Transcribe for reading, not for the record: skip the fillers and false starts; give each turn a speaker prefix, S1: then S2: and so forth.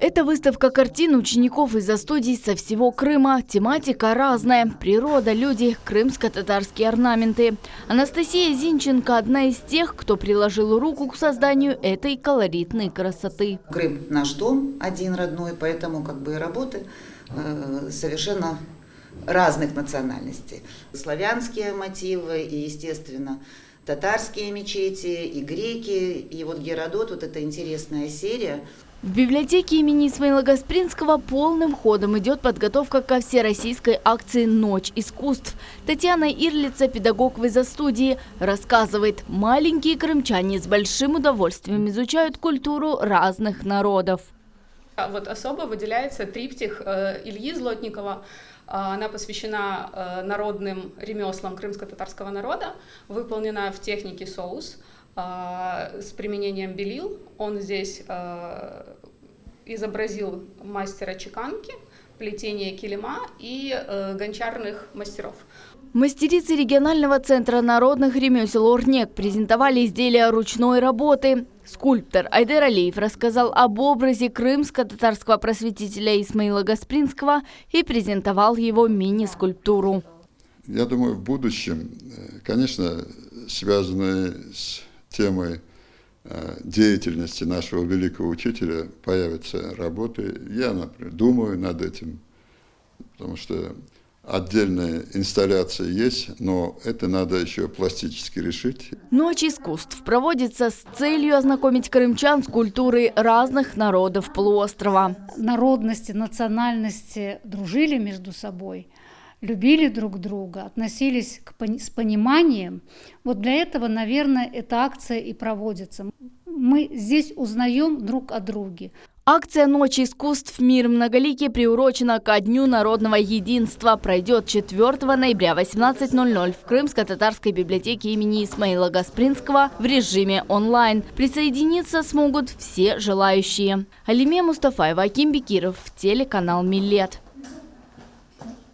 S1: Это выставка картин учеников из-за студий со всего Крыма. Тематика разная. Природа, люди, крымско-татарские орнаменты. Анастасия Зинченко – одна из тех, кто приложил руку к созданию этой колоритной красоты.
S2: Крым – наш дом, один родной, поэтому и работы совершенно разных национальностей. Славянские мотивы и, естественно, татарские мечети, и греки, и Геродот, это интересная серия.
S1: В библиотеке имени Исмаила Гаспринского полным ходом идет подготовка ко всероссийской акции «Ночь искусств». Татьяна Ирлица, педагог в изо-студии, рассказывает, маленькие крымчане с большим удовольствием изучают культуру разных народов.
S3: Особо выделяется триптих Ильи Злотникова. Она посвящена народным ремеслам крымско-татарского народа, выполнена в технике соус с применением белил. Он здесь изобразил мастера чеканки, плетения килима и гончарных мастеров.
S1: Мастерицы регионального центра народных ремесел «Орнек» презентовали изделия ручной работы. Скульптор Айдер Алиев рассказал об образе крымско-татарского просветителя Исмаила Гаспринского и презентовал его мини-скульптуру.
S4: Я думаю, в будущем, конечно, связанные с темой деятельности нашего великого учителя, появятся работы. Я, например, думаю над этим, потому что отдельная инсталляция есть, но это надо еще пластически решить.
S1: Ночь искусств проводится с целью ознакомить крымчан с культурой разных народов полуострова.
S5: Народности, национальности дружили между собой, любили друг друга, относились с пониманием. Для этого, наверное, эта акция и проводится. Мы здесь узнаем друг о друге.
S1: Акция «Ночь искусств. Мир многоликий» приурочена ко Дню народного единства. Пройдет 4 ноября в 18:00 в Крымско-татарской библиотеке имени Исмаила Гаспринского в режиме онлайн. Присоединиться смогут все желающие. Алимия Мустафаева, Аким Бекиров, телеканал Милет.